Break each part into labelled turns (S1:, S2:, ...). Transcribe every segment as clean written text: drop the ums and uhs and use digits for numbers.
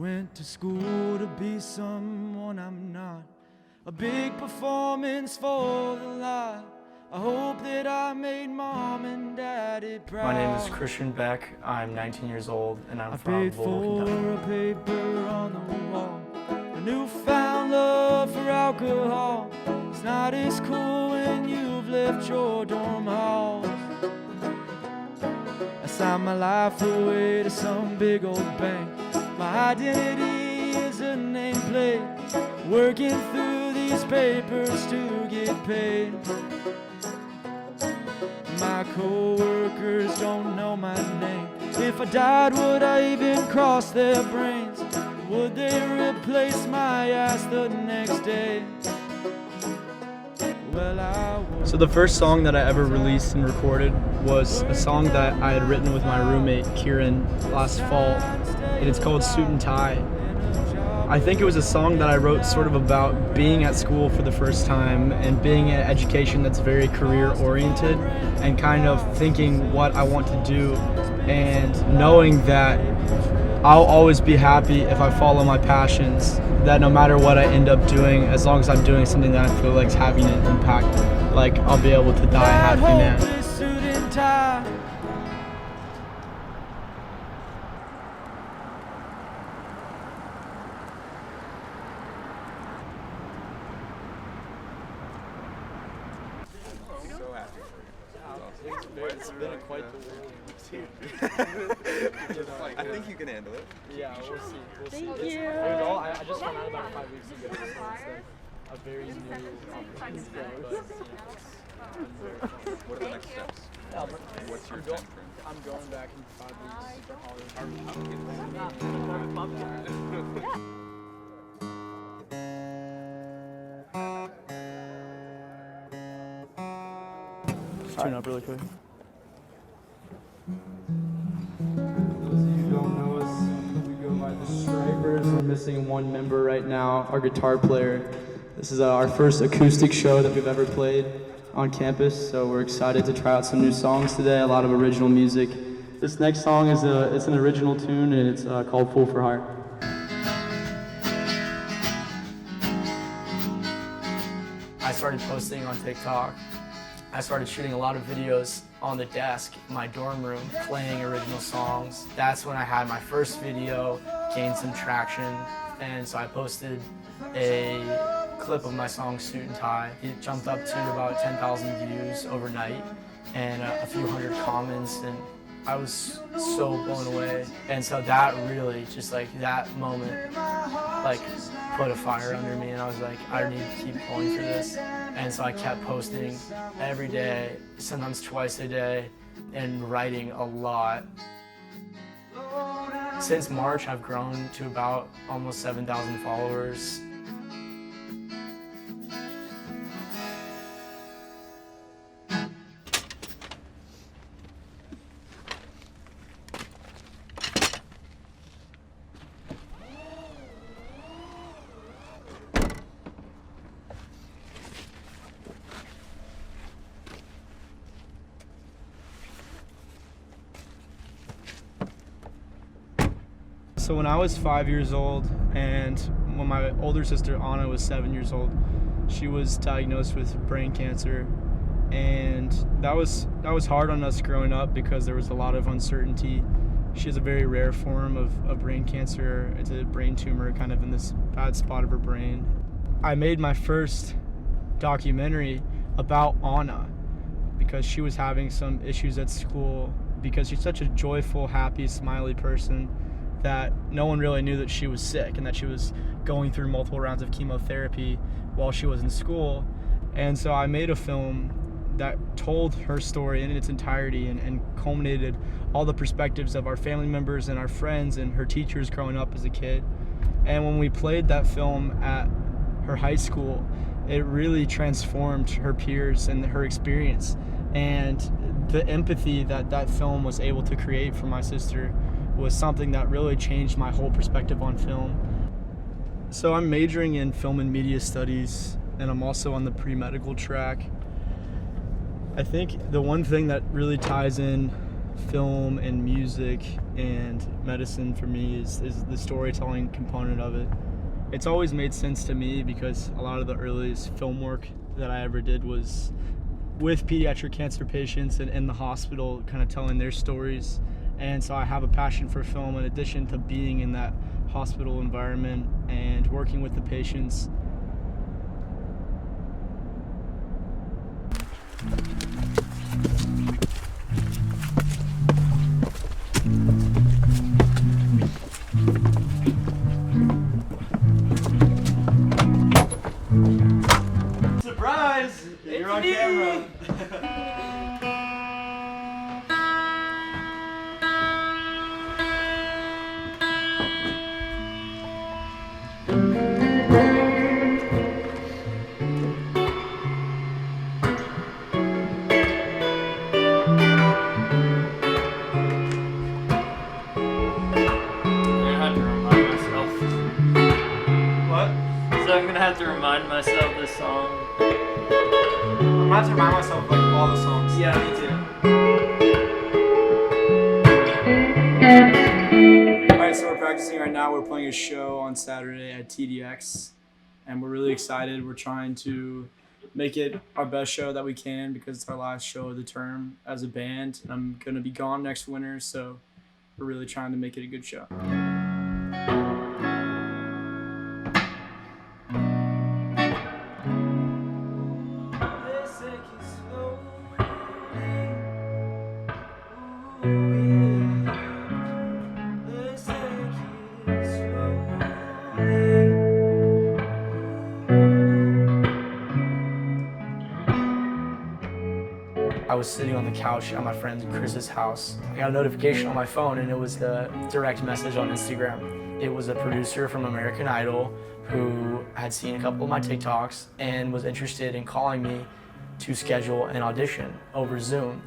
S1: Went to school to be someone I'm not. A big performance for the lot. I hope that I made mom and daddy proud.
S2: My name is Christian Beck. I'm 19 years old and I'm from
S1: paid
S2: Volleyball,
S1: for a paper on the wall. A newfound love for alcohol. It's not as cool when you've left your dorm halls. I signed my life away to some big old bank. My identity is a nameplate. Working through these papers to get paid. My co-workers don't know my name. If I died, would I even cross their brains? Would they replace my ass the next day?
S3: So the first song that I ever released and recorded was a song that I had written with my roommate Kieran last fall, and it's called Suit and Tie. I think it was a song that I wrote sort of about being at school for the first time and being in education that's very career oriented and kind of thinking what I want to do and knowing that I'll always be happy if I follow my passions, that no matter what I end up doing, as long as I'm doing something that I feel like is having an impact, like I'll be able to die a happy man.
S4: It's been quite the I think you can handle it.
S3: Yeah, we'll see.
S5: Thank you.
S3: I just found out about it 5 weeks ago. So it's a very new opportunity.
S4: What are the next steps? What's your time frame?
S3: I'm going back in 5 weeks for college. Turn up really quick. Those of you who don't know us, we go by the Stripers. We're missing one member right now, our guitar player. This is our first acoustic show that we've ever played on campus, so we're excited to try out some new songs today, a lot of original music. This next song is it's an original tune, and it's called Fool for Heart. I started posting on TikTok. I started shooting a lot of videos on the desk in my dorm room, playing original songs. That's when I had my first video, gained some traction, and so I posted a clip of my song Suit and Tie. It jumped up to about 10,000 views overnight and a few hundred comments, and I was so blown away. And so that really, just like that moment, like put a fire under me, and I was like, I need to keep going for this. And so I kept posting every day, sometimes twice a day, and writing a lot. Since March, I've grown to about almost 7,000 followers. So when I was 5 years old, and when my older sister Anna was 7 years old, she was diagnosed with brain cancer, and that was hard on us growing up because there was a lot of uncertainty. She has a very rare form of brain cancer. It's a brain tumor kind of in this bad spot of her brain. I made my first documentary about Anna because she was having some issues at school, because she's such a joyful, happy, smiley person that no one really knew that she was sick and that she was going through multiple rounds of chemotherapy while she was in school. And so I made a film that told her story in its entirety and culminated all the perspectives of our family members and our friends and her teachers growing up as a kid. And when we played that film at her high school, it really transformed her peers and her experience. And the empathy that that film was able to create for my sister was something that really changed my whole perspective on film. So I'm majoring in film and media studies, and I'm also on the pre-medical track. I think the one thing that really ties in film and music and medicine for me is the storytelling component of it. It's always made sense to me because a lot of the earliest film work that I ever did was with pediatric cancer patients and in the hospital, kind of telling their stories. And so I have a passion for film in addition to being in that hospital environment and working with the patients.
S1: Surprise! You're on camera.
S5: I'm gonna have to remind myself this song.
S3: I'm gonna have to remind myself like all the songs.
S5: Yeah, me too.
S3: Alright, so we're practicing right now. We're playing a show on Saturday at TDX, and we're really excited. We're trying to make it our best show that we can because it's our last show of the term as a band. And I'm gonna be gone next winter, so we're really trying to make it a good show.
S2: I was sitting on the couch at my friend Chris's house. I got a notification on my phone and it was a direct message on Instagram. It was a producer from American Idol who had seen a couple of my TikToks and was interested in calling me to schedule an audition over Zoom.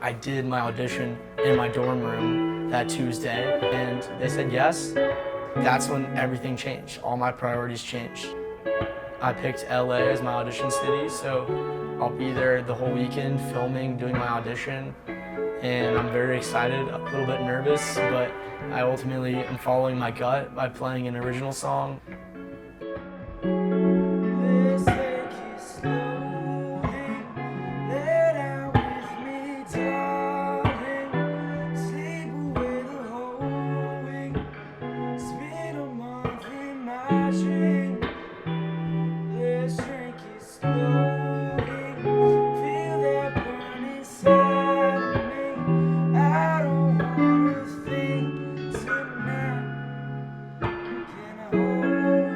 S2: I did my audition in my dorm room that Tuesday and they said yes. That's when everything changed. All my priorities changed. I picked LA as my audition city, so I'll be there the whole weekend filming, doing my audition, and I'm very excited, a little bit nervous, but I ultimately am following my gut by playing an original song.
S1: Can I hold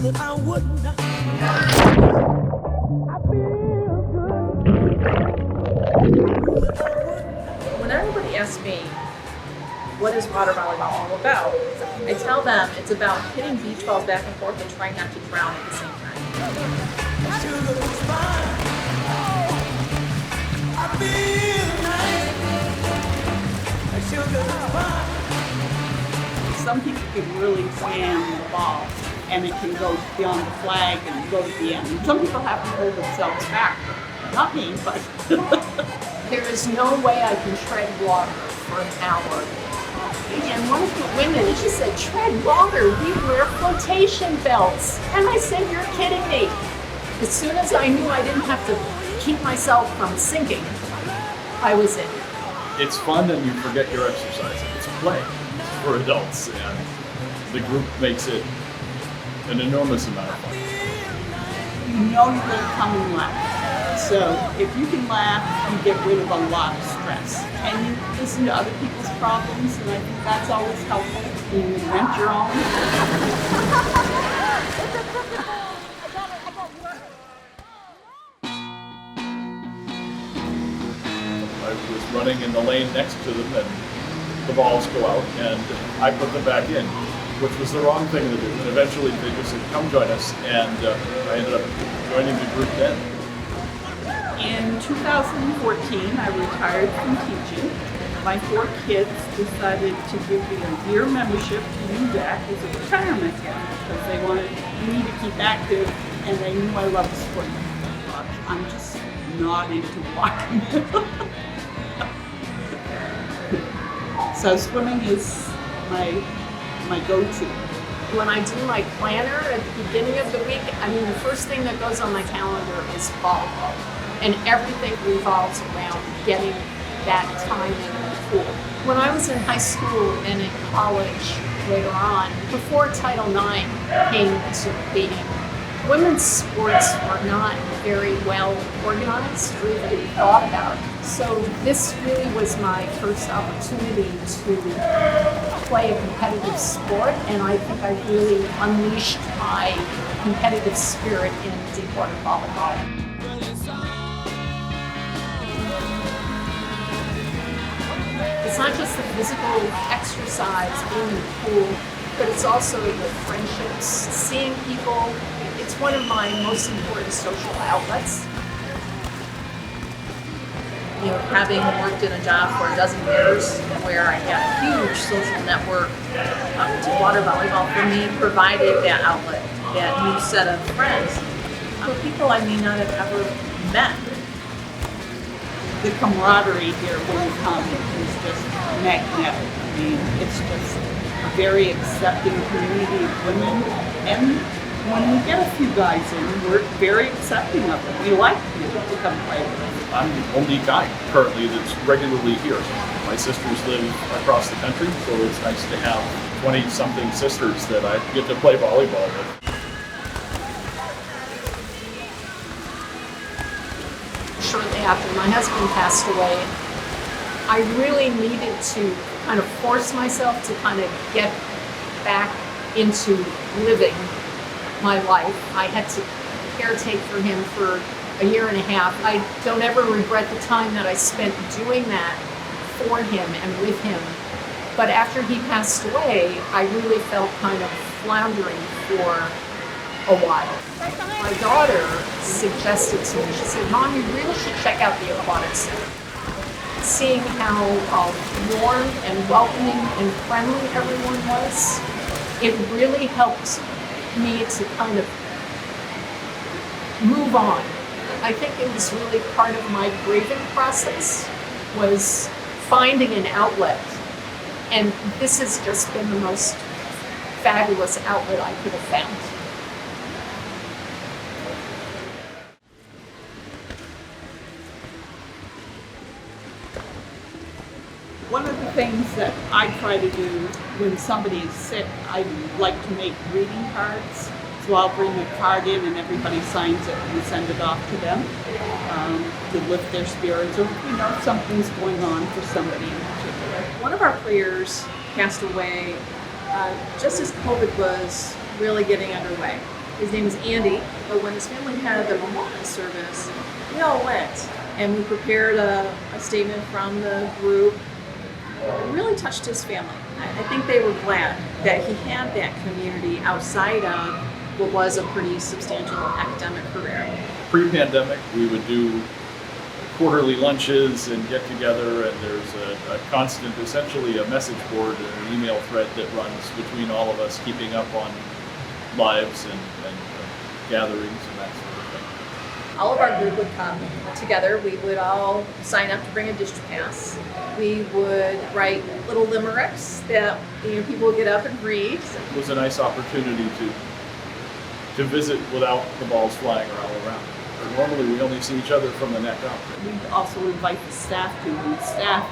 S6: that I would not.
S7: When everybody asks me, what is water volleyball all about? I tell them it's about hitting beach balls back and forth and trying not to drown at the same time.
S8: Some people can really slam the ball and it can go beyond the flag and go to the end. Some people have to hold themselves back. Not me, but
S7: there is no way I can tread water for an hour. And one of the women, she said, tread water, we wear flotation belts. And I said, you're kidding me. As soon as I knew I didn't have to keep myself from sinking, I was in.
S4: It's fun and you forget your exercise. It's play for adults, and the group makes it an enormous amount of fun.
S8: You know you're going to come and laugh. So if you can laugh, you get rid of a lot of stress. And you listen to other people's problems, and I think that's always helpful. You invent your own.
S4: I was running in the lane next to them, and the balls go out, and I put them back in, which was the wrong thing to do. And eventually they just said, come join us, and I ended up joining the group then.
S8: In 2014, I retired from teaching. My 4 kids decided to give me a year membership to UVAC as a retirement gift because they wanted me to keep active and they knew I loved swimming. But I'm just not into walking. So swimming is my go-to.
S7: When I do my planner at the beginning of the week, I mean, the first thing that goes on my calendar is volleyball. And everything revolves around getting that time in the pool. When I was in high school and in college later on, before Title IX came into being, women's sports were not very well organized or even thought about. So this really was my first opportunity to play a competitive sport, and I think I really unleashed my competitive spirit in deepwater volleyball. It's not just the physical exercise being in the pool, but it's also the friendships, seeing people. It's one of my most important social outlets. You know, having worked in a job for a dozen years where I had a huge social network, water volleyball for me provided that outlet, that new set of friends. For people I may not have ever met.
S8: The camaraderie here when you come is just magnetic. I mean, it's just a very accepting community of women. And when we get a few guys in, we're very accepting of them. We like you to come play with us.
S4: I'm the only guy currently that's regularly here. My sisters live across the country, so it's nice to have 20-something sisters that I get to play volleyball with.
S7: Shortly after my husband passed away, I really needed to kind of force myself to kind of get back into living my life. I had to caretake for him for a year and a half. I don't ever regret the time that I spent doing that for him and with him. But after he passed away, I really felt kind of floundering for a while. My daughter suggested to me, she said, Mom, you really should check out the aquatic center. Seeing how warm and welcoming and friendly everyone was, it really helped me to kind of move on. I think it was really part of my grieving process, was finding an outlet. And this has just been the most fabulous outlet I could have found.
S8: One of the things that I try to do when somebody is sick, I like to make greeting cards. So I'll bring a card in and everybody signs it and we send it off to them to lift their spirits, or you know, something's going on for somebody in particular.
S9: One of our players passed away just as COVID was really getting underway.
S7: His name is Andy. But when his family had the memorial service, we all went and we prepared a statement from the group. It really touched his family. I think they were glad that he had that community outside of what was a pretty substantial academic career.
S4: Pre-pandemic, we would do quarterly lunches and get together, and there's a constant, essentially a message board and an email thread that runs between all of us, keeping up on lives and gatherings and that sort of thing.
S7: All of our group would come together. We would all sign up to bring a district pass. We would write little limericks that people would get up and read.
S4: It was a nice opportunity to visit without the balls flying all around. Normally we only see each other from the neck up.
S8: We also invite the staff to, and the staff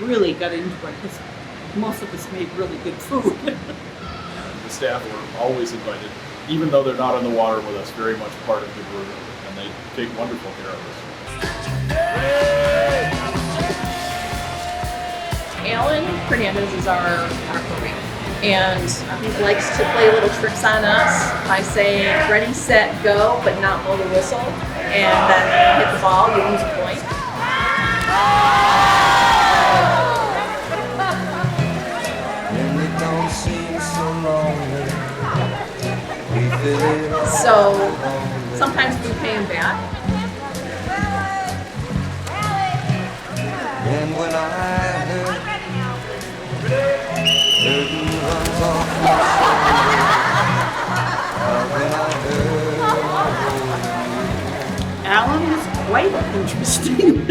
S8: really got into it because most of us made really good food.
S4: The staff are always invited, even though they're not on the water with us, very much part of the group, and they take wonderful care of us.
S7: Alan Hernandez is our referee, and he likes to play little tricks on us by saying ready, set, go, but not blow the whistle, and then hit the ball, you lose a point. So sometimes we pay him back.
S1: And when I heard runs off
S8: Alan is quite interesting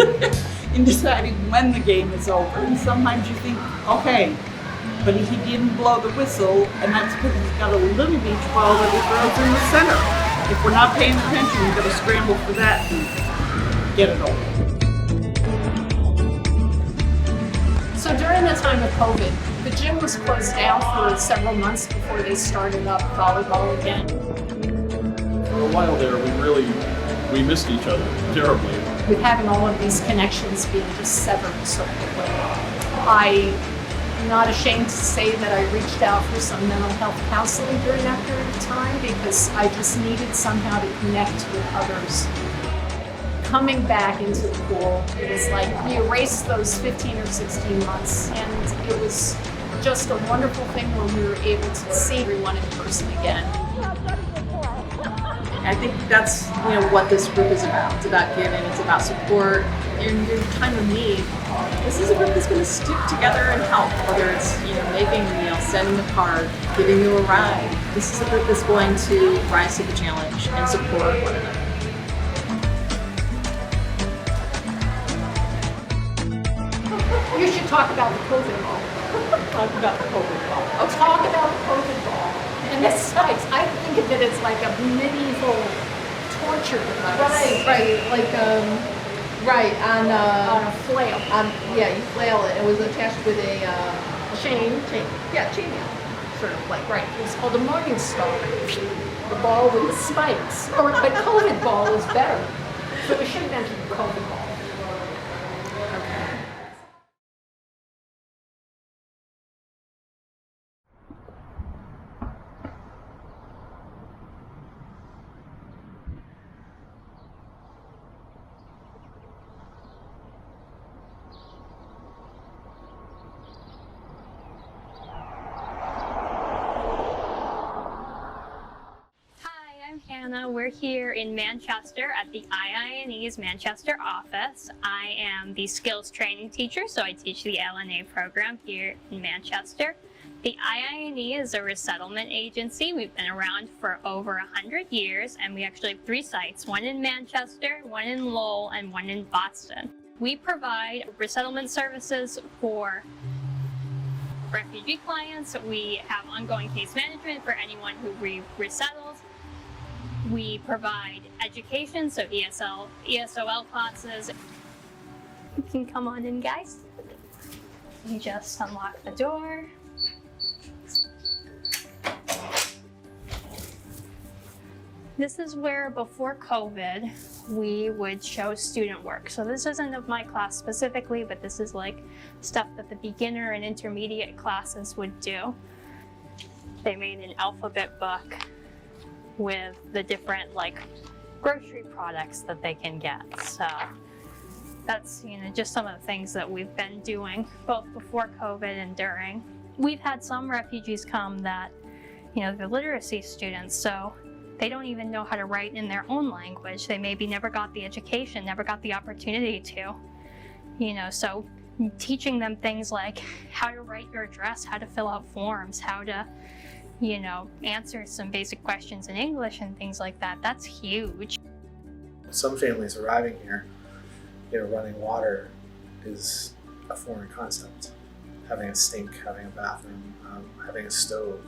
S8: in deciding when the game is over. And sometimes you think, okay, but he didn't blow the whistle, and that's because he's got a little beach ball that he throws in the center. If we're not paying attention, we've got to scramble for that and get it over.
S7: So during the time of COVID, the gym was closed down for several months before they started up volleyball again.
S4: For a while there, we missed each other terribly.
S7: With having all of these connections being just severed so quickly, I'm not ashamed to say that I reached out for some mental health counseling during that period of time because I just needed somehow to connect with others. Coming back into the pool, it was like we erased those 15 or 16 months, and it was just a wonderful thing when we were able to see everyone in person again. I think that's what this group is about. It's about giving, it's about support. In your time of need, this is a group that's going to stick together and help, whether it's making a meal, sending a card, giving you a ride. This is a group that's going to rise to the challenge and support one another. You should talk about the COVID ball.
S8: Talk about the COVID ball.
S7: Oh, talk about the COVID ball. And the spikes. I think of it as like a medieval torture device.
S6: Right, like right on
S7: a flail.
S6: Yeah, you flail it. It was attached with a
S7: chain.
S6: Yeah, chainmail. Sort of like
S7: right. It was called a Morning Star. The ball with the spikes. But COVID ball is better. So we should mention the COVID ball.
S9: We're here in Manchester at the IINE's Manchester office. I am the skills training teacher, so I teach the LNA program here in Manchester. The IINE is a resettlement agency. We've been around for over 100 years, and we actually have 3 sites, one in Manchester, one in Lowell, and one in Boston. We provide resettlement services for refugee clients. We have ongoing case management for anyone who resettles. We provide education, so ESOL classes. You can come on in, guys. You just unlock the door. This is where, before COVID, we would show student work. So this isn't of my class specifically, but this is like stuff that the beginner and intermediate classes would do. They made an alphabet book. with the different like grocery products that they can get. So that's, you know, just some of the things that we've been doing both before COVID and during. We've had some refugees come that, you know, they're literacy students, so they don't even know how to write in their own language. They maybe never got the education, never got the opportunity to, you know, so teaching them things like how to write your address, how to fill out forms, how to, you know, answer some basic questions in English and things like that, that's huge.
S10: Some families arriving here, you know, running water is a foreign concept. Having a sink, having a bathroom, having a stove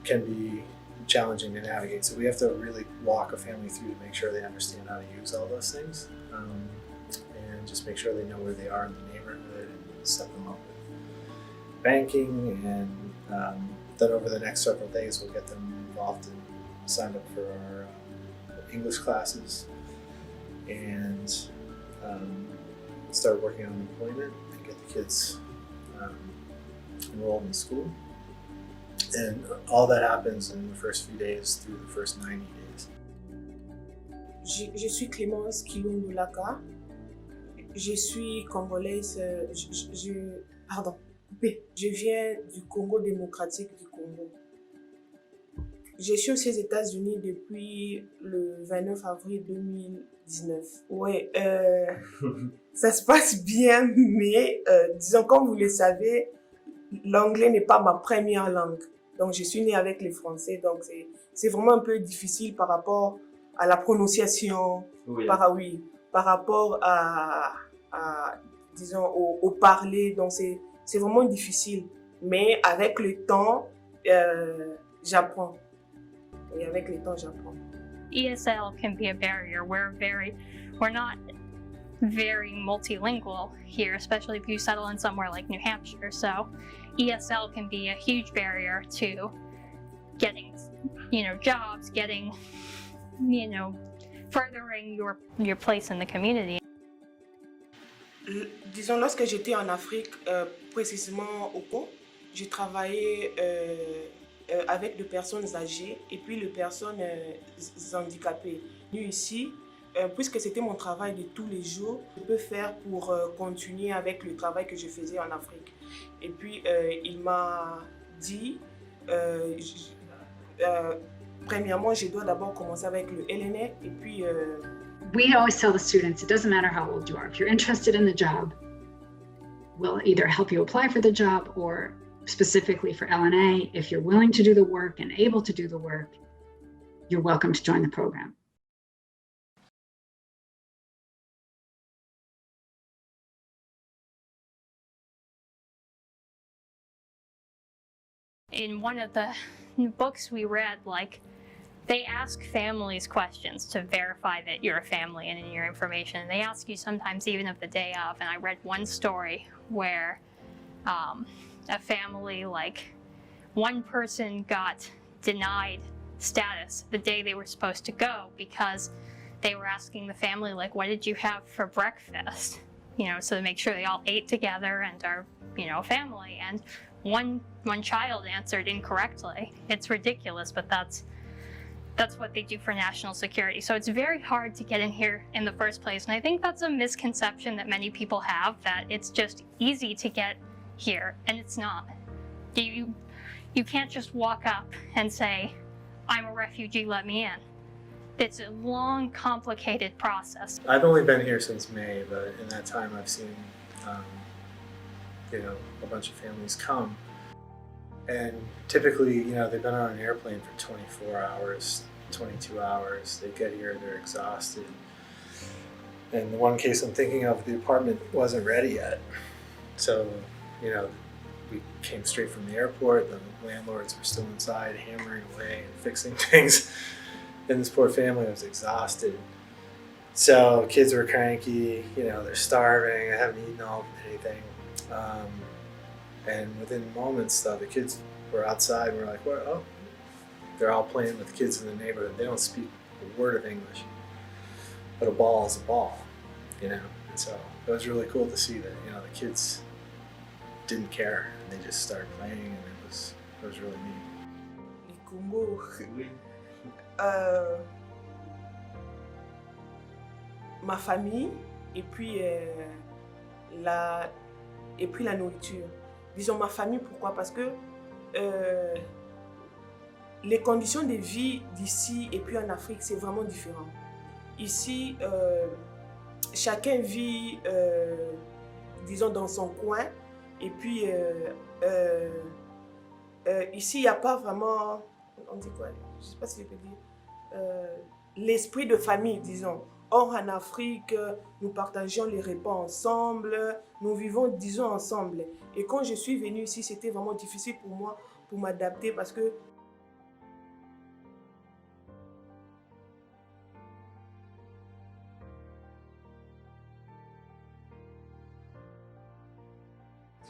S10: can be challenging to navigate. So we have to really walk a family through to make sure they understand how to use all those things, and just make sure they know where they are in the neighborhood and set them up with banking. And then over the next several days, we'll get them involved and signed up for our English classes and start working on employment and get the kids enrolled in school. And all that happens in the first few days through the first 90 days.
S11: Je suis Clémence Kilung Malakar. Je suis congolaise. Pardon, coupé. Je viens du Congo démocratique du Congo. Je suis aussi aux États-Unis depuis le 29 avril 2019. Ouais, ça se passe bien, mais disons, comme vous le savez, l'anglais n'est pas ma première langue. Donc, je suis née avec les Français, donc c'est vraiment un peu difficile par rapport à la prononciation,
S5: Oui.
S11: par rapport à disons, au parler. Donc, c'est vraiment difficile. Mais avec le temps, j'apprends. Et avec le temps, j'apprends.
S9: ESL can be a barrier. We're not very multilingual here, especially if you settle in somewhere like New Hampshire. So ESL can be a huge barrier to getting, you know, jobs, getting, you know, furthering your place in the community.
S11: Disons, lorsque j'étais en Afrique, précisément au Congo, j'ai travaillé avec des personnes âgées et puis les personnes handicapées. Ici, puisque c'était mon travail de tous les jours, je peux faire pour continuer avec le travail que je faisais en Afrique. Et puis, il m'a dit, premièrement, je dois d'abord commencer avec le IINE et puis...
S12: We always tell the students, it doesn't matter how old you are. If you're interested in the job, we'll either help you apply for the job or specifically for LNA, if you're willing to do the work and able to do the work, you're welcome to join the program.
S9: In one of the books we read, like, they ask families questions to verify that you're a family and in your information. And they ask you sometimes even of the day of. And I read one story where a family, like, one person got denied status the day they were supposed to go because they were asking the family, like, what did you have for breakfast? You know, so to make sure they all ate together and are, you know, a family. And one child answered incorrectly. It's ridiculous, but that's what they do for national security. So it's very hard to get in here in the first place. And I think that's a misconception that many people have, that it's just easy to get here, and it's not. You can't just walk up and say, I'm a refugee, let me in. It's a long, complicated process.
S10: I've only been here since May, but in that time I've seen you know, a bunch of families come. And typically, you know, they've been on an airplane for 24 hours, 22 hours. They get here, they're exhausted. And the one case I'm thinking of, the apartment wasn't ready yet. So, you know, we came straight from the airport. The landlords were still inside, hammering away and fixing things. And this poor family was exhausted. So kids were cranky, you know, they're starving, they haven't eaten anything. And within moments, though, the kids were outside and we're like, well, oh, they're all playing with kids in the neighborhood. They don't speak a word of English, but a ball is a ball, you know? And so it was really cool to see that, you know, the kids didn't care and they just started playing, and it was really neat.
S11: Congo. Ma famille et puis la nourriture. Disons ma famille, pourquoi? Parce que les conditions de vie d'ici et puis en Afrique, c'est vraiment différent. Ici, chacun vit, disons, dans son coin. Et puis, ici, il n'y a pas vraiment, on dit quoi? Je ne sais pas si je peux dire, l'esprit de famille, disons. Or, en Afrique, nous partageons les repas ensemble, nous vivons, disons, ensemble. Et quand je suis venue ici, c'était vraiment difficile pour moi, pour m'adapter parce que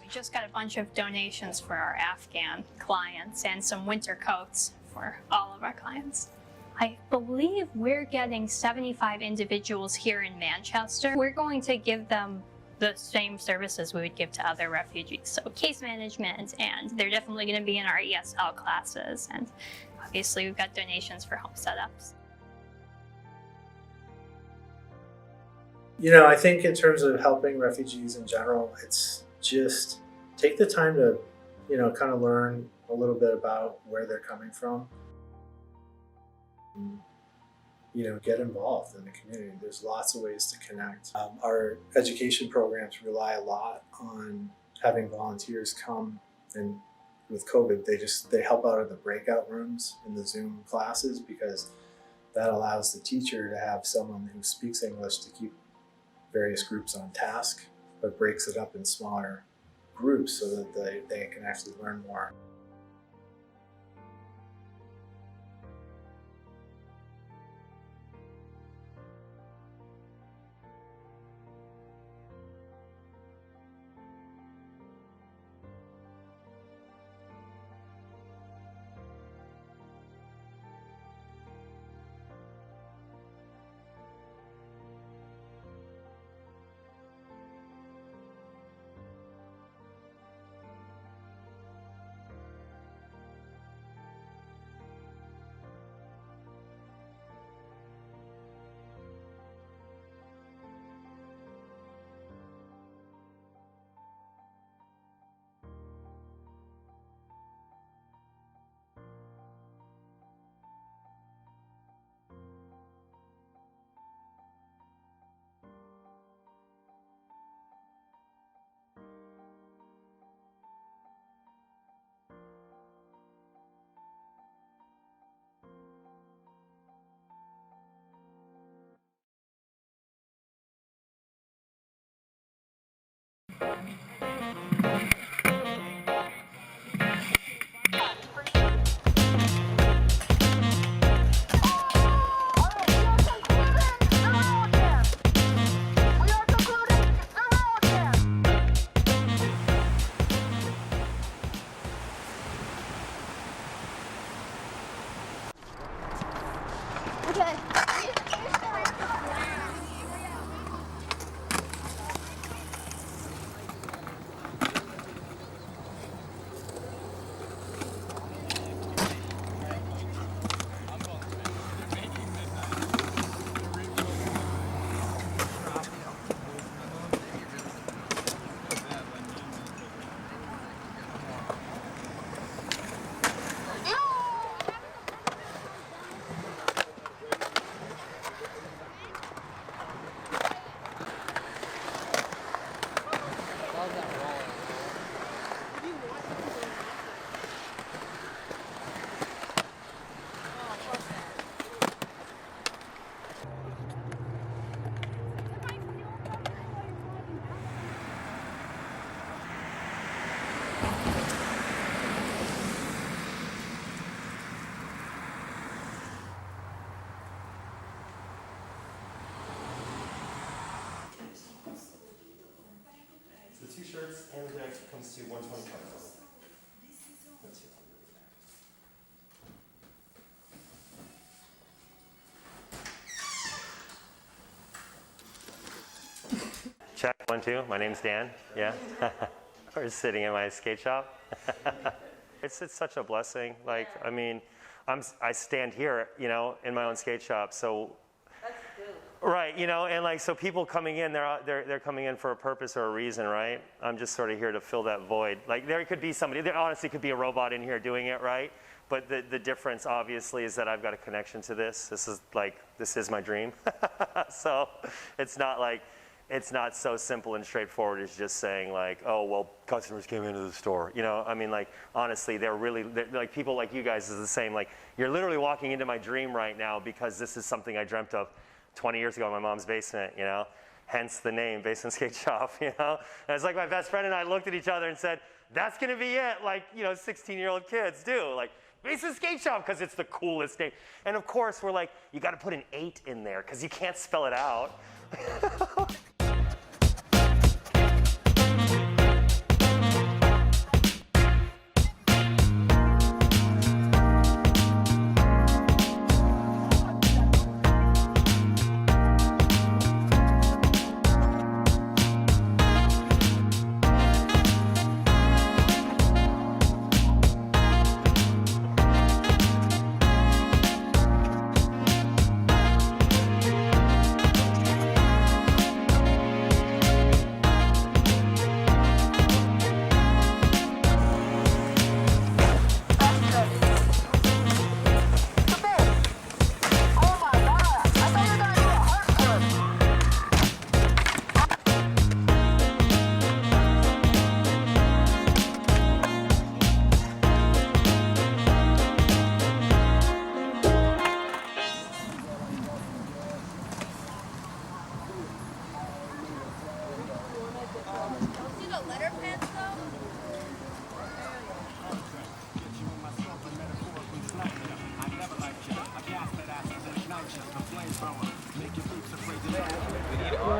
S9: we just got a bunch of donations for our Afghan clients and some winter coats for all of our clients. I believe we're getting 75 individuals here in Manchester. We're going to give them the same services we would give to other refugees. So case management, and they're definitely going to be in our ESL classes. And obviously we've got donations for home setups.
S10: You know, I think in terms of helping refugees in general, it's just take the time to, you know, kind of learn a little bit about where they're coming from. You know, get involved in the community. There's lots of ways to connect. Our education programs rely a lot on having volunteers come, and with COVID, they help out in the breakout rooms in the Zoom classes because that allows the teacher to have someone who speaks English to keep various groups on task, but breaks it up in smaller groups so that they can actually learn more.
S13: T-shirts and the deck comes to $125.
S14: Check, 1, 2. My name's Dan. Yeah. We're sitting in my skate shop. It's such a blessing. Like, I mean, I stand here, you know, in my own skate shop. So,
S15: that's good.
S14: Right, you know, and like, so people coming in, they're coming in for a purpose or a reason, right? I'm just sort of here to fill that void. Like, there could be somebody, there honestly could be a robot in here doing it, right? But the difference, obviously, is that I've got a connection to this. This is my dream. So it's not like, it's not so simple and straightforward as just saying like, oh, well, customers came into the store. You know, I mean, like, honestly, they're like, people like you guys is the same. Like, you're literally walking into my dream right now because this is something I dreamt of 20 years ago in my mom's basement, you know? Hence the name, Basement Skate Shop, you know? And it's like my best friend and I looked at each other and said, that's gonna be it, like, you know, 16-year-old kids do. Like, Basement Skate Shop, because it's the coolest name. And of course, we're like, you gotta put an 8 in there, because you can't spell it out.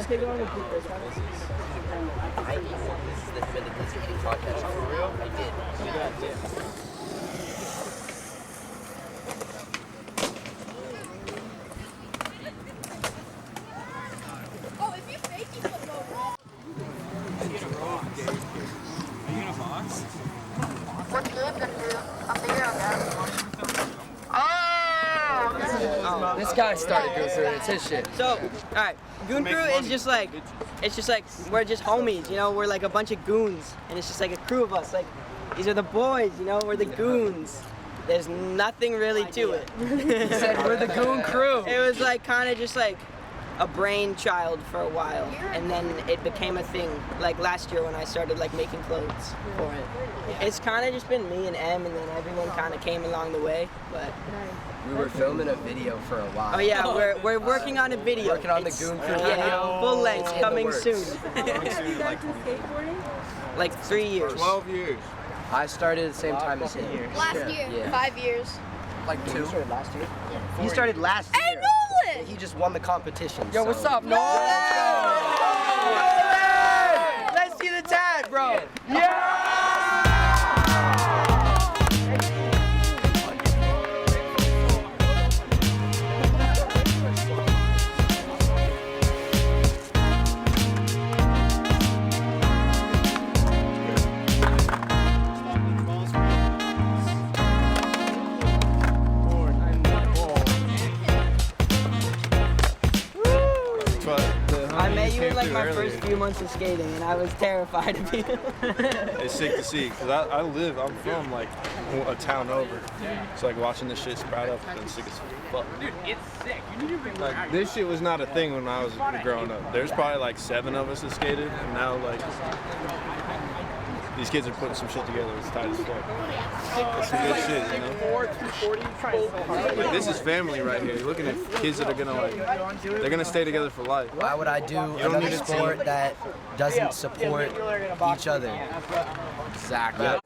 S15: Take it on the group this I this is the Dominican skating podcast. For real? I did. Yeah.
S6: Oh, if you fake, you will go wrong.
S15: Are you in a box?
S6: What game gonna do? I'll figure out that.
S16: Oh, this guy started Goon Crew, it's his shit.
S17: So, alright, Goon Crew is just like, it's just like, we're just homies, you know, we're like a bunch of goons, and it's just like a crew of us, like, these are the boys, you know, we're the goons. There's nothing really to it.
S16: He said we're the Goon Crew.
S17: It was like, kind of just like a brainchild for a while, and then it became a thing, like last year when I started like making clothes for it. It's kind of just been me and M, and then everyone kind of came along the way, but.
S16: We were filming a video for a while.
S17: Oh yeah, we're working on a video.
S16: Working on the Goon Crew video.
S17: Yeah, full length, coming soon.
S8: Have you guys been skateboarding?
S17: Like 3 years.
S16: 12 years. I started at the same time as him.
S6: Last year,
S16: Yeah.
S6: 5 years.
S16: Like 2.
S10: You started last year?
S6: Yeah.
S16: He started last year.
S6: Hey, Nolan!
S16: He just won the competition.
S17: Yo, what's up, Nolan? Let's see the tag, bro. Yeah! I met you in like my first few months of skating, and I was terrified of you.
S18: It's sick to see, because I'm from like a town over. So like watching this shit sprout up has been sick as fuck.
S15: Dude, it's sick. You need to bring
S18: Like this shit was not a thing when I was growing up. There's probably like 7 of us that skated, and now like these kids are putting some shit together. It's tight as fuck. It's some good shit, you know? Like, this is family right here. You're looking at kids that are gonna like, they're gonna stay together for life.
S16: Why would I do another sport that doesn't support each other? Exactly. Yep.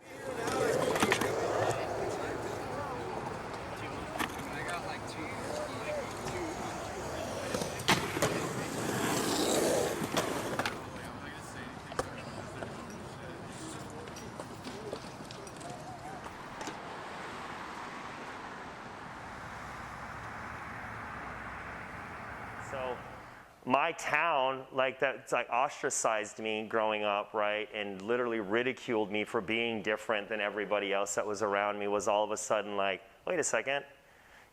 S14: So my town, like that's like ostracized me growing up, right? And literally ridiculed me for being different than everybody else that was around me, was all of a sudden like, wait a second.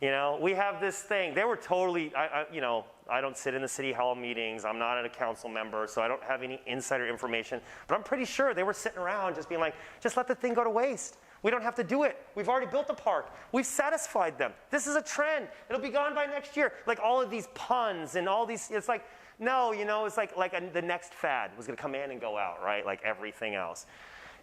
S14: You know, we have this thing. They were totally, you know, I don't sit in the city hall meetings. I'm not a council member, so I don't have any insider information. But I'm pretty sure they were sitting around just being like, just let the thing go to waste. We don't have to do it. We've already built the park. We've satisfied them. This is a trend. It'll be gone by next year. Like all of these puns and all these, it's like, no, you know, it's like the next fad was going to come in and go out, right? Like everything else.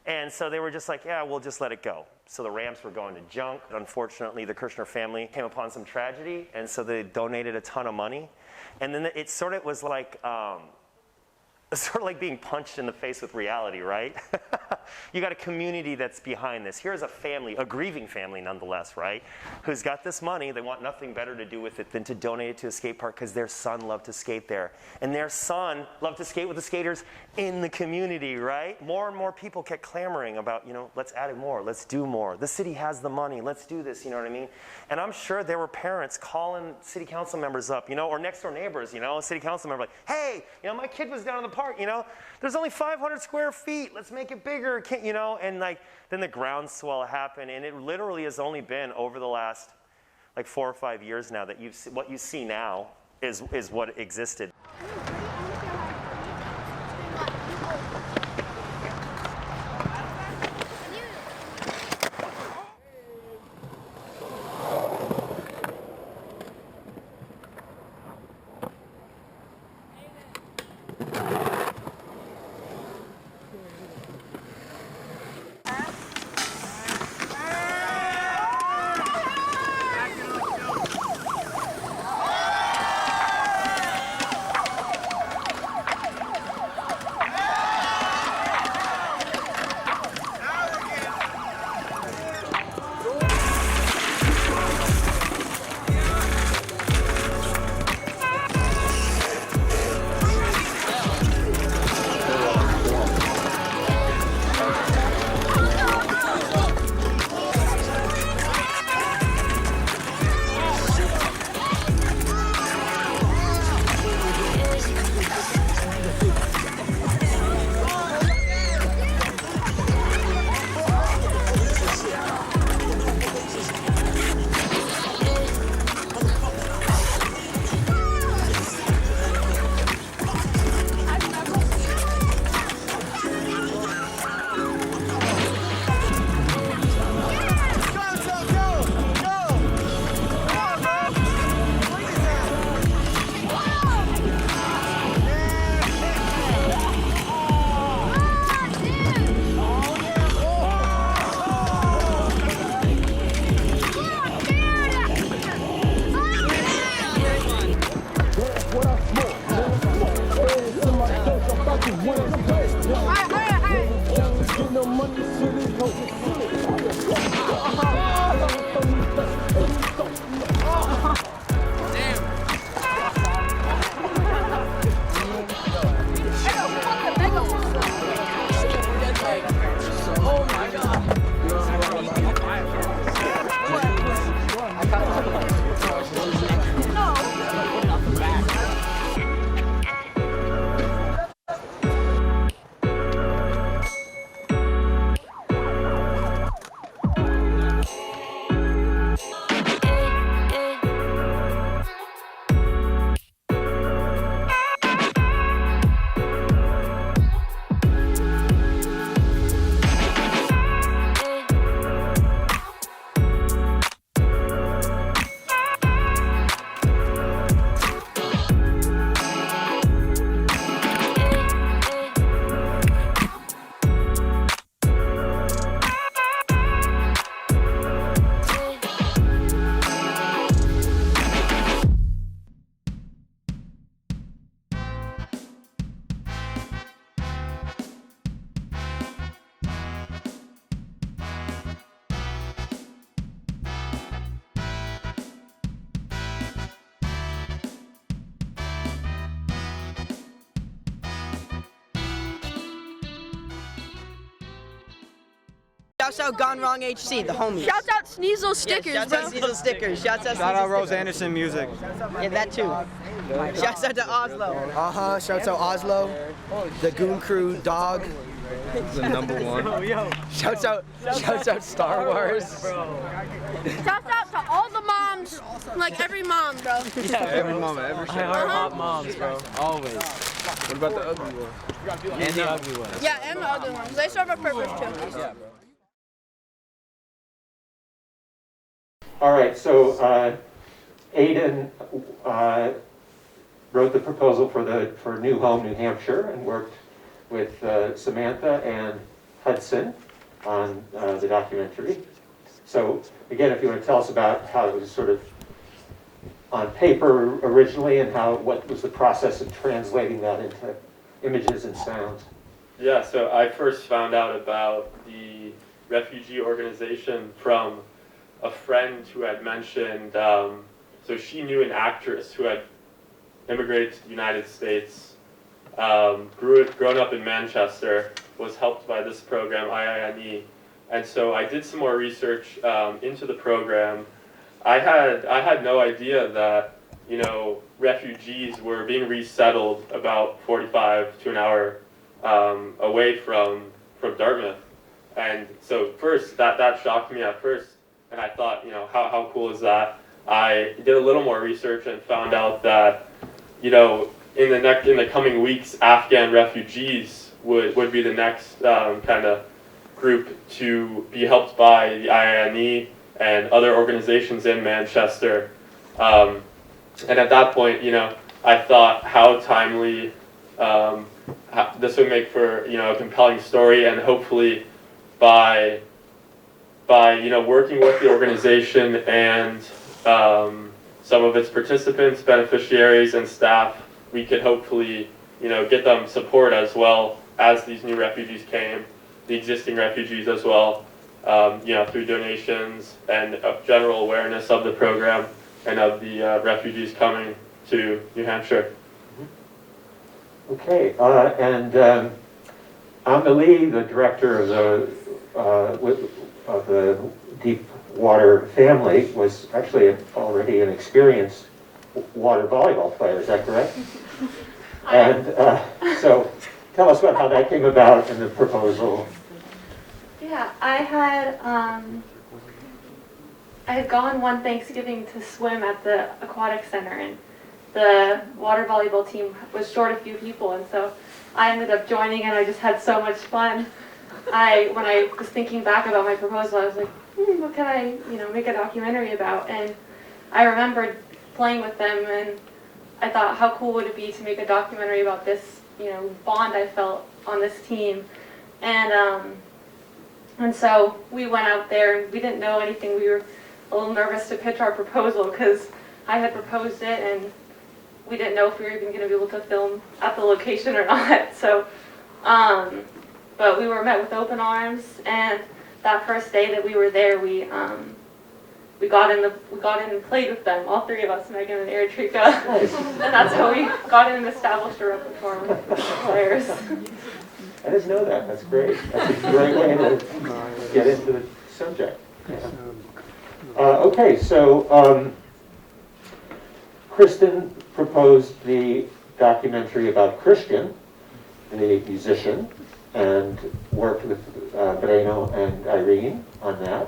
S14: And so they were just like, yeah, we'll just let it go. So the ramps were going to junk. Unfortunately, the Kirshner family came upon some tragedy, and so they donated a ton of money. And then it sort of was like, sort of like being punched in the face with reality, right? You got a community that's behind this. Here's a family, a grieving family nonetheless, right? Who's got this money. They want nothing better to do with it than to donate it to a skate park because their son loved to skate there. And their son loved to skate with the skaters in the community, right? More and more people kept clamoring about, you know, let's add it more, let's do more. The city has the money, let's do this, you know what I mean? And I'm sure there were parents calling city council members up, you know, or next door neighbors, you know, a city council member like, hey, you know, my kid was down in the park, you know, there's only 500 square feet, let's make it bigger, can't, you know, and like, then the groundswell happened, and it literally has only been over the last like 4 or 5 years now that what you see now is what existed.
S17: Shouts out Gone Wrong HC, the homies.
S19: Shouts out Sneasel Stickers,
S17: Shouts out Sneasel Stickers. Shouts out
S20: Shout out Rose
S17: Stickers.
S20: Anderson Music.
S17: Yeah, that too. Shouts out to Oslo.
S16: Shouts out Oslo. The Goon Crew Dog.
S18: The number one.
S16: Shouts out Star Wars.
S19: Shouts out
S6: to all the moms, like every mom, bro.
S18: Yeah, every mom, every show.
S5: I heart hot moms, bro. Always.
S18: What about the ugly ones?
S5: And the ugly ones.
S6: Yeah, and the other ones. They serve a purpose too.
S18: Yeah, bro.
S19: All right, so Adin wrote the proposal for New Home, New Hampshire, and worked with Samantha and Hudson on the documentary. So again, if you want to tell us about how it was sort of on paper originally, and what was the process of translating that into images and sounds.
S20: Yeah, so I first found out about the refugee organization from a friend who had mentioned, so she knew an actress who had immigrated to the United States, grown up in Manchester, was helped by this program, IINE. And so I did some more research into the program. I had no idea that, you know, refugees were being resettled about 45 to an hour away from Dartmouth. And so first, that shocked me at first. And I thought, you know, how cool is that? I did a little more research and found out that, you know, in the coming weeks, Afghan refugees would be the next kind of group to be helped by the IINE and other organizations in Manchester. And at that point, you know, I thought how timely this would make for, you know, a compelling story, and hopefully by you know, working with the organization and some of its participants, beneficiaries, and staff, we could hopefully, you know, get them support as well as these new refugees came, the existing refugees as well, you know, through donations and general awareness of the program and of the refugees coming to New Hampshire.
S19: Okay, and Amélie, the director of the Deep Water family, was actually already an experienced water volleyball player, is that correct? And so tell us about how that came about and the proposal.
S21: Yeah, I had gone one Thanksgiving to swim at the aquatic center, and the water volleyball team was short a few people, and so I ended up joining, and I just had so much fun. When I was thinking back about my proposal, I was like, what can I, you know, make a documentary about? And I remembered playing with them, and I thought, how cool would it be to make a documentary about this, you know, bond I felt on this team. And so we went out there, and we didn't know anything. We were a little nervous to pitch our proposal because I had proposed it, and we didn't know if we were even going to be able to film at the location or not. So, but we were met with open arms, and that first day that we were there, we got in and played with them, all three of us, Megan and Aritrika, and that's how we got in and established a repertoire with players.
S19: I didn't know that. That's great. That's a great way to get into the subject. Yeah. Okay, so Kristin proposed the documentary about Christian, the musician, and worked with Breno and Irene on that.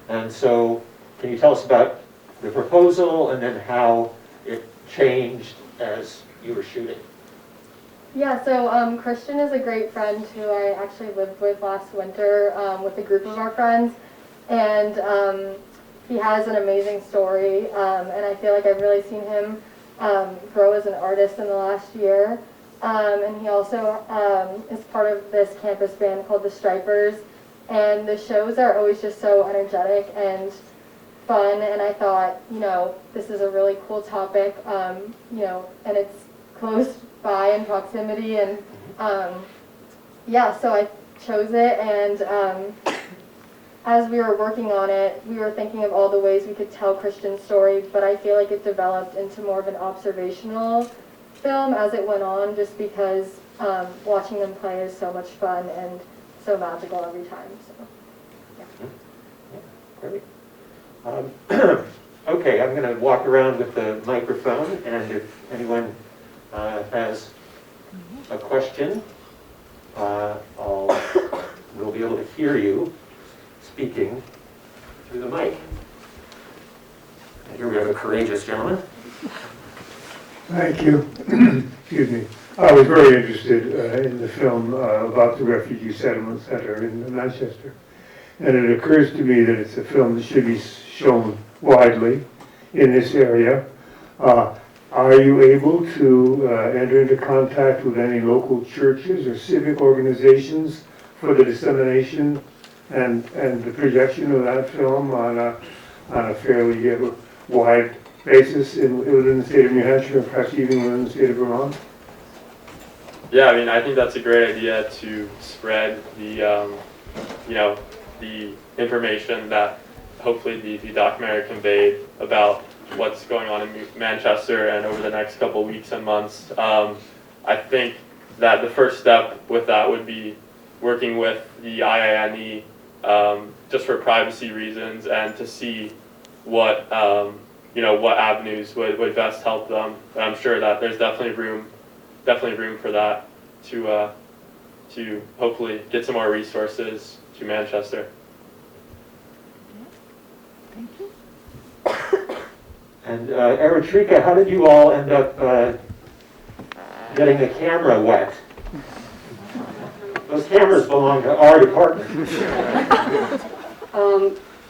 S19: And so can you tell us about the proposal and then how it changed as you were shooting?
S22: Yeah, so Christian is a great friend who I actually lived with last winter with a group of our friends, and he has an amazing story, and I feel like I've really seen him grow as an artist in the last year. And he also is part of this campus band called the Stripers, and the shows are always just so energetic and fun, and I thought, you know, this is a really cool topic, you know, and it's close by in proximity, and yeah, so I chose it, and as we were working on it, we were thinking of all the ways we could tell Christian's story, but I feel like it developed into more of an observational film as it went on, just because watching them play is so much fun and so magical every time. So, yeah.
S19: Great. Okay, I'm going to walk around with the microphone, and if anyone has a question, we'll be able to hear you speaking through the mic. Here we have a courageous gentleman.
S2: Thank you. Excuse me. I was very interested in the film about the refugee settlement center in Manchester. And it occurs to me that it's a film that should be shown widely in this area. Are you able to enter into contact with any local churches or civic organizations for the dissemination and the projection of that film on a fairly wide basis within the state of New Hampshire and perhaps even within the state of Vermont?
S20: Yeah, I mean, I think that's a great idea to spread the, the information that hopefully the documentary conveyed about what's going on in Manchester and over the next couple weeks and months. I think that the first step with that would be working with the IINE just for privacy reasons and to see what what avenues would best help them. And I'm sure that there's definitely room for that to hopefully get some more resources to Manchester.
S8: Thank you.
S19: And Aritrika, how did you all end up getting the camera wet? Those cameras belong to our department.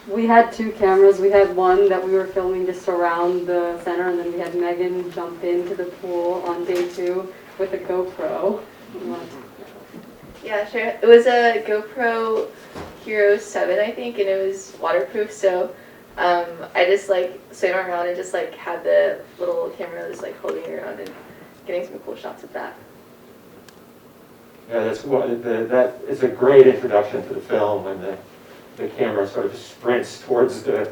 S3: We had two cameras. We had one that we were filming just around the center, and then we had Megan jump into the pool on day 2 with a GoPro.
S23: Yeah, sure. It was a GoPro Hero 7, I think, and it was waterproof, so I just swam around and just had the little camera just holding around and getting some cool shots of that.
S19: Yeah, that is a great introduction to the film when the camera sort of sprints towards the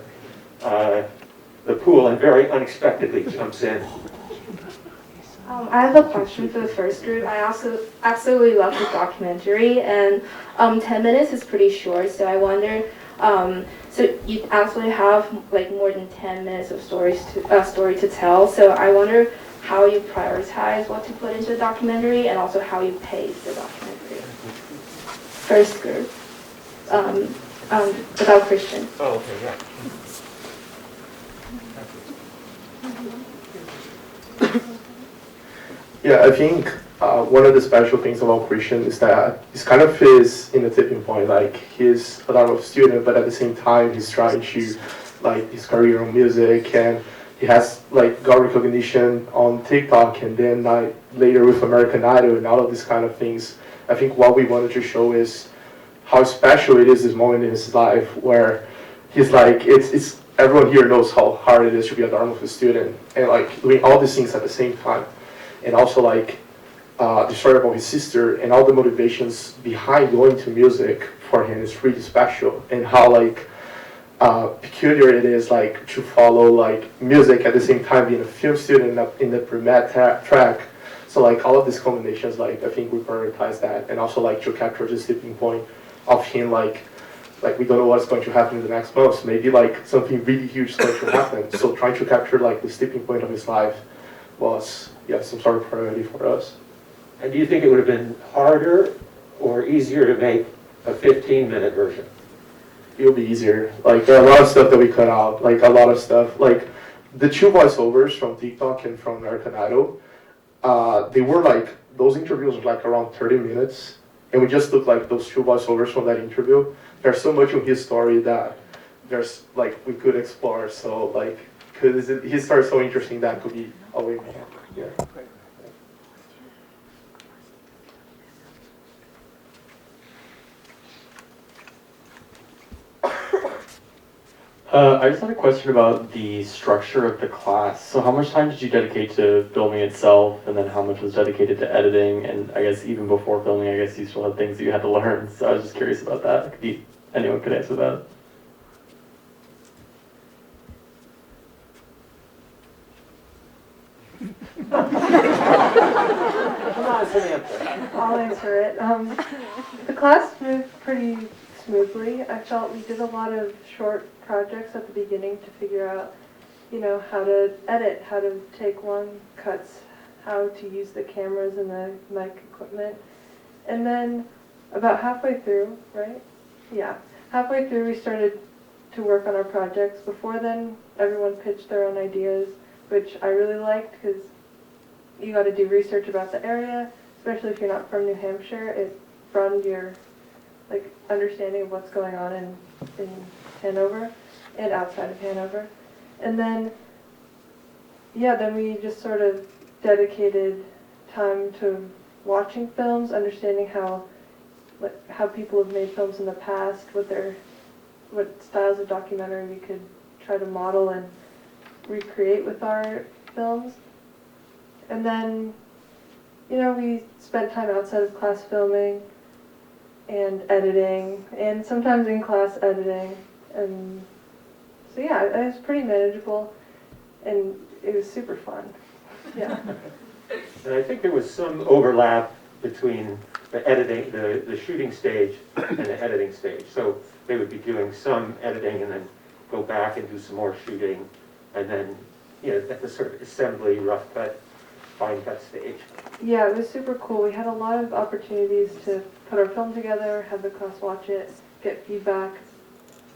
S19: pool and very unexpectedly jumps in.
S24: I have a question for the first group. I also absolutely love the documentary, and 10 minutes is pretty short, so I wonder, so you actually have more than 10 minutes of story to tell, so I wonder how you prioritize what to put into the documentary and also how you pace the documentary. First group, about Christian.
S19: Oh, okay, yeah.
S25: Yeah, I think one of the special things about Christian is that he's kind of is in a tipping point. He's a Dartmouth student, but at the same time he's trying to his career on music, and he has got recognition on TikTok, and then later with American Idol and all of these kind of things. I think what we wanted to show is how special it is this moment in his life where he's it's everyone here knows how hard it is to be a Dartmouth student and doing all these things at the same time. And also the story about his sister and all the motivations behind going to music for him is really special, and how peculiar it is to follow music at the same time being a film student in the pre-med track. So all of these combinations, I think we prioritize that, and also to capture the tipping point of him we don't know what's going to happen in the next months. Maybe something really huge is going to happen. So trying to capture the tipping point of his life was some sort of priority for us.
S19: And do you think it would have been harder or easier to make a 15-minute version?
S25: It'll be easier. There are a lot of stuff that we cut out. A lot of stuff. The 2 voiceovers from TikTok and from American Idol, they were those interviews were around 30 minutes. And we just took those 2 voiceovers from that interview. There's so much of his story that there's we could explore. So because his story is so interesting, that could be a way more. Yeah.
S26: I just had a question about the structure of the class. So how much time did you dedicate to filming itself, and then how much was dedicated to editing? And I guess even before filming, I guess you still had things that you had to learn. So I was just curious about that. Anyone could answer that.
S24: I'll answer it. The class moved pretty smoothly. I felt we did a lot of short projects at the beginning to figure out, how to edit, how to take long cuts, how to use the cameras and the mic equipment. And then about halfway through, right? Yeah. Halfway through we started
S1: to work on our projects. Before then, everyone pitched their own ideas, which I really liked because you got to do research about the area, especially if you're not from New Hampshire. It broadened your understanding of what's going on in Hanover and outside of Hanover. And then, yeah, then we just sort of dedicated time to watching films, understanding how people have made films in the past, what styles of documentary we could try to model and recreate with our films. And then, we spent time outside of class filming and editing, and sometimes in class editing. And so yeah, it was pretty manageable, and it was super fun. Yeah.
S19: And I think there was some overlap between the editing, the shooting stage and the editing stage. So they would be doing some editing and then go back and do some more shooting, and then the sort of assembly, rough cut, fine cut stage.
S1: Yeah, it was super cool. We had a lot of opportunities to put our film together, have the class watch it, get feedback,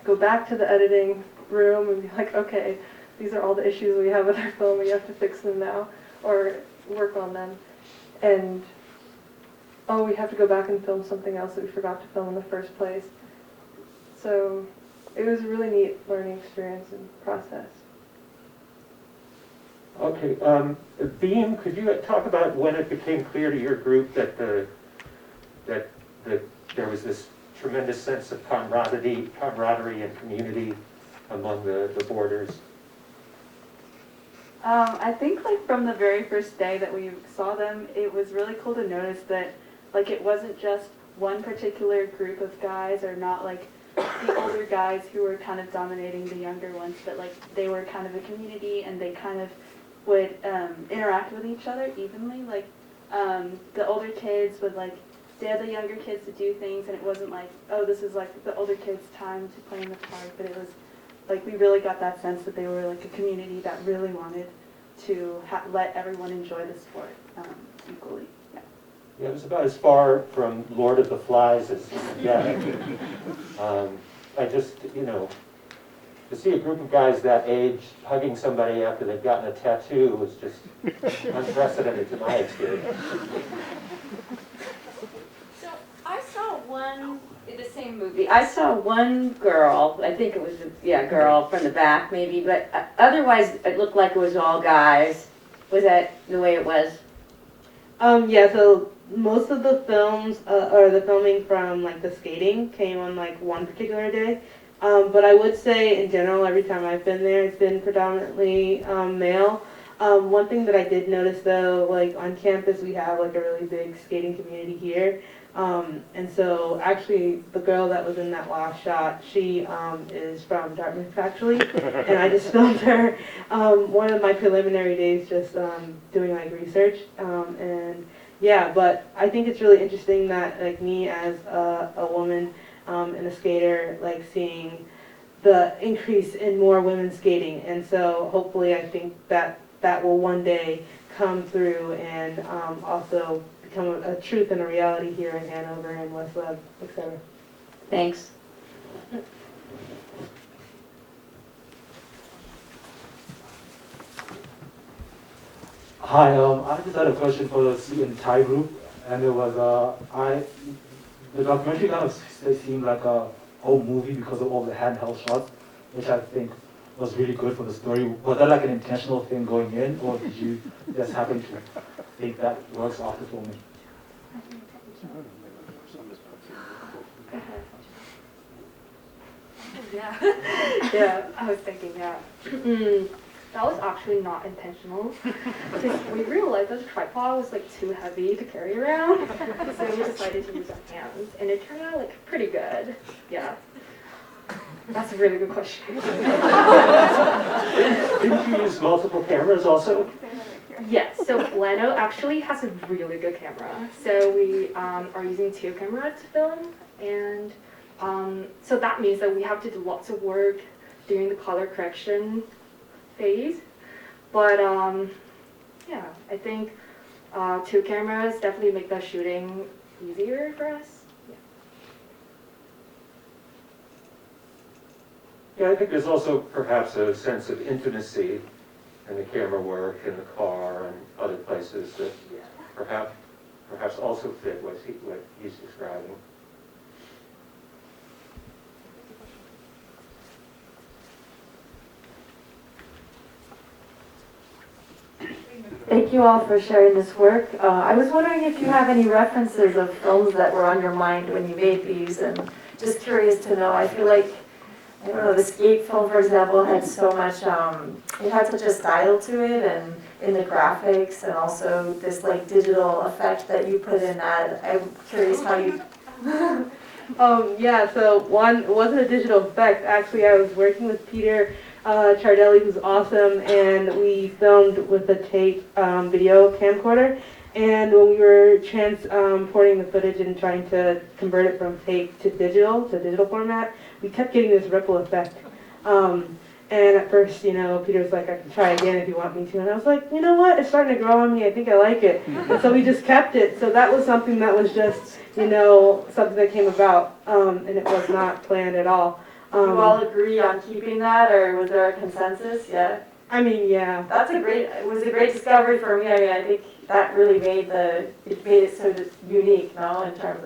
S1: go back to the editing room and be like, okay, these are all the issues we have with our film, we have to fix them now, or work on them. And, oh, we have to go back and film something else that we forgot to film in the first place. So it was a really neat learning experience and process.
S19: Okay, Beam, could you talk about when it became clear to your group that there was this tremendous sense of camaraderie and community among the boarders?
S4: I think from the very first day that we saw them, it was really cool to notice that it wasn't just one particular group of guys, or not the older guys who were kind of dominating the younger ones, but they were kind of a community, and they kind of would interact with each other evenly. The older kids would dare the younger kids to do things, and it wasn't oh, this is the older kids' time to play in the park, but it was we really got that sense that they were a community that really wanted to let everyone enjoy the sport equally. Yeah.
S19: Yeah, it was about as far from Lord of the Flies as yeah. I just, to see a group of guys that age hugging somebody after they've gotten a tattoo was just unprecedented to my experience.
S7: So I saw one in the same movie. I saw one girl. I think it was a girl from the back maybe, but otherwise it looked like it was all guys. Was that the way it was?
S24: Yeah. So most of the films or the filming from the skating came on one particular day. But I would say in general, every time I've been there, it's been predominantly male. One thing that I did notice though, on campus, we have a really big skating community here. And so actually the girl that was in that last shot, she is from Dartmouth actually, and I just filmed her one of my preliminary days just doing research. And yeah, but I think it's really interesting that me as a woman and a skater, seeing the increase in more women skating. And so hopefully I think that will one day come through and also become a truth and a reality here in Hanover and West Leb, etc.
S7: Thanks.
S9: Hi, I just had a question for the entire group, and it was the documentary kind of seemed like a whole movie because of all the handheld shots, which I think was really good for the story. Was that an intentional thing going in, or did you just happen to think that works after filming?
S24: Yeah. Yeah, I was thinking that. That was actually not intentional. Because we realized that the tripod was too heavy to carry around. So we decided to use our hands. And it turned out pretty good. Yeah. That's a really good question.
S19: Didn't you use multiple cameras also?
S24: Yes, so Breno actually has a really good camera. So we are using 2 cameras to film. And so that means that we have to do lots of work during the color correction phase. But yeah, I think 2 cameras definitely make the shooting easier for us.
S19: Yeah, I think there's also perhaps a sense of intimacy in the camera work, in the car, and other places that perhaps also fit what he's describing.
S10: Thank you all for sharing this work. I was wondering if you have any references of films that were on your mind when you made these, and just curious to know. I feel like, I don't know, the skate film, for example, had so much, it had such a style to it, and in the graphics, and also this like digital effect that you put in that. I'm curious how you...
S1: Yeah, so one, it wasn't a digital effect. Actually, I was working with Peter Chardelli, who's awesome, and we filmed with a tape video camcorder. And when we were transporting the footage and trying to convert it from tape to digital format, we kept getting this ripple effect. And at first, you know, Peter's like, I can try again if you want me to. And I was like, you know what? It's starting to grow on me. I think I like it. And so we just kept it. So that was something that was just, you know, something that came about, and it was not planned at all.
S10: Do you all agree on keeping that, or was there a consensus? Yeah.
S1: I mean, yeah.
S10: It was a great discovery for me. I mean, I think that really made it so unique, no, in terms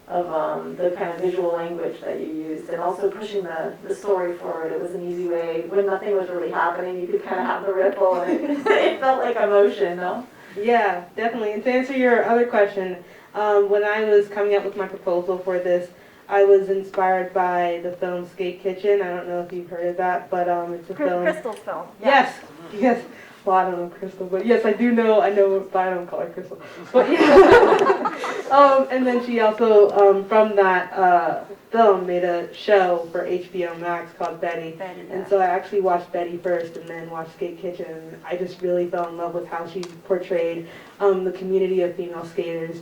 S10: of the kind of visual language that you used, and also pushing the story forward. It was an easy way, when nothing was really happening, you could kind of have the ripple, and it felt like emotion, no?
S1: Yeah, definitely. And to answer your other question, when I was coming up with my proposal for this, I was inspired by the film Skate Kitchen. I don't know if you've heard of that, but it's a film.
S24: Crystal's film.
S1: Yes, yes. Well, I don't know Crystal, but yes, I know, but I don't call her Crystal. But yeah. And then she also, from that film, made a show for HBO Max called Betty. And so I actually watched Betty first and then watched Skate Kitchen. And I just really fell in love with how she portrayed the community of female skaters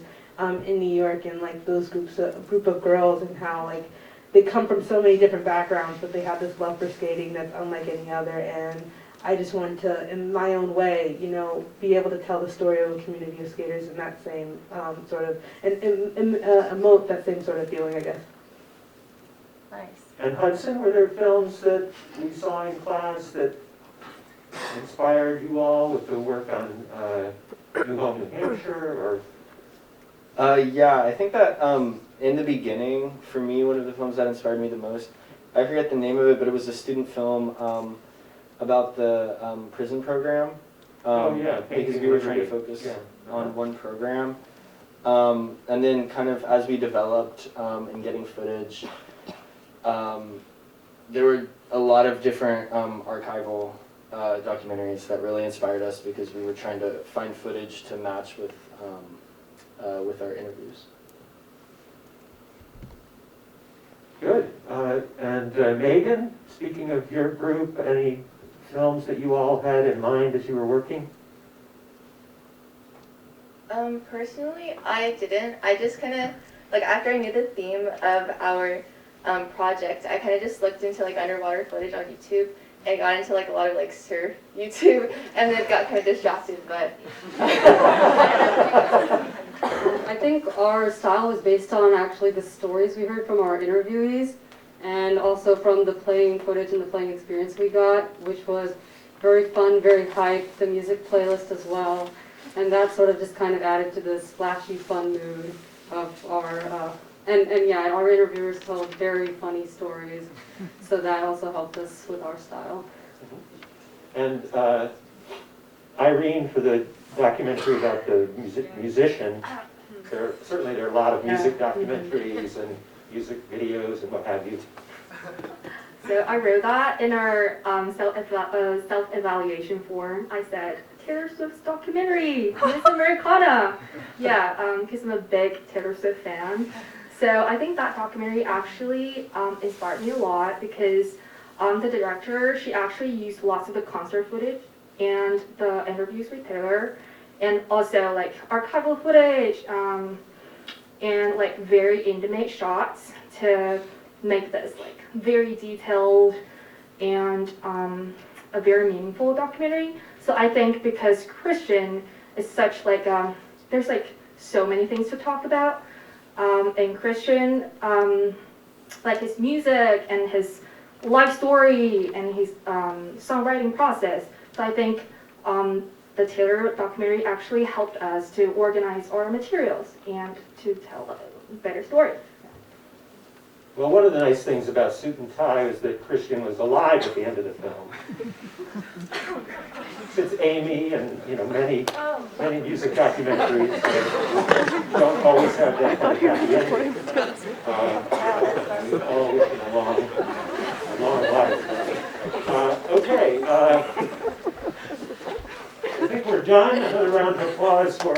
S1: in New York, and like those group of girls, and how like they come from so many different backgrounds, but they have this love for skating that's unlike any other. And I just wanted to, in my own way, you know, be able to tell the story of a community of skaters in that same sort of, and emote that same sort of feeling, I guess.
S24: Nice.
S19: And Hudson, were there films that we saw in class that inspired you all with the work on New Home, New Hampshire, or?
S11: Yeah, I think that in the beginning, for me, one of the films that inspired me the most, I forget the name of it, but it was a student film about the prison program. Because we were trying to focus on one program. And then kind of as we developed and getting footage, there were a lot of different archival documentaries that really inspired us, because we were trying to find footage to match with our interviews.
S19: Good. And Megan, speaking of your group, any films that you all had in mind as you were working?
S23: Personally, I didn't. I just kind of, like, after I knew the theme of our project, I kind of just looked into like underwater footage on YouTube, and got into like a lot of like surf YouTube, and then got kind of distracted, but.
S3: I think our style was based on actually the stories we heard from our interviewees, and also from the playing footage and the playing experience we got, which was very fun, very hyped, the music playlist as well. And that sort of just kind of added to the splashy, fun mood of our, and yeah, our interviewers told very funny stories, so that also helped us with our style.
S19: And Irene, for the documentary about the musician, there are a lot of music documentaries and music videos and what have you.
S24: So I wrote that in our self-evaluation form. I said, Taylor Swift's documentary, Miss Americana. Yeah, because I'm a big Taylor Swift fan. So I think that documentary actually inspired me a lot, because the director, she actually used lots of the concert footage and the interviews with Taylor, and also like archival footage and like very intimate shots to make this like very detailed and a very meaningful documentary. So I think because Christian is such like, there's like so many things to talk about, and Christian, like his music and his
S22: life story and his songwriting process. So I think the Taylor documentary actually helped us to organize our materials and to tell a better story.
S19: Well, one of the nice things about Suit and Tie is that Christian was alive at the end of the film. Since Amy and many music documentaries don't always have that kind of happy ending. We've all lived in a long life. Okay, I think we're done. Another round of applause for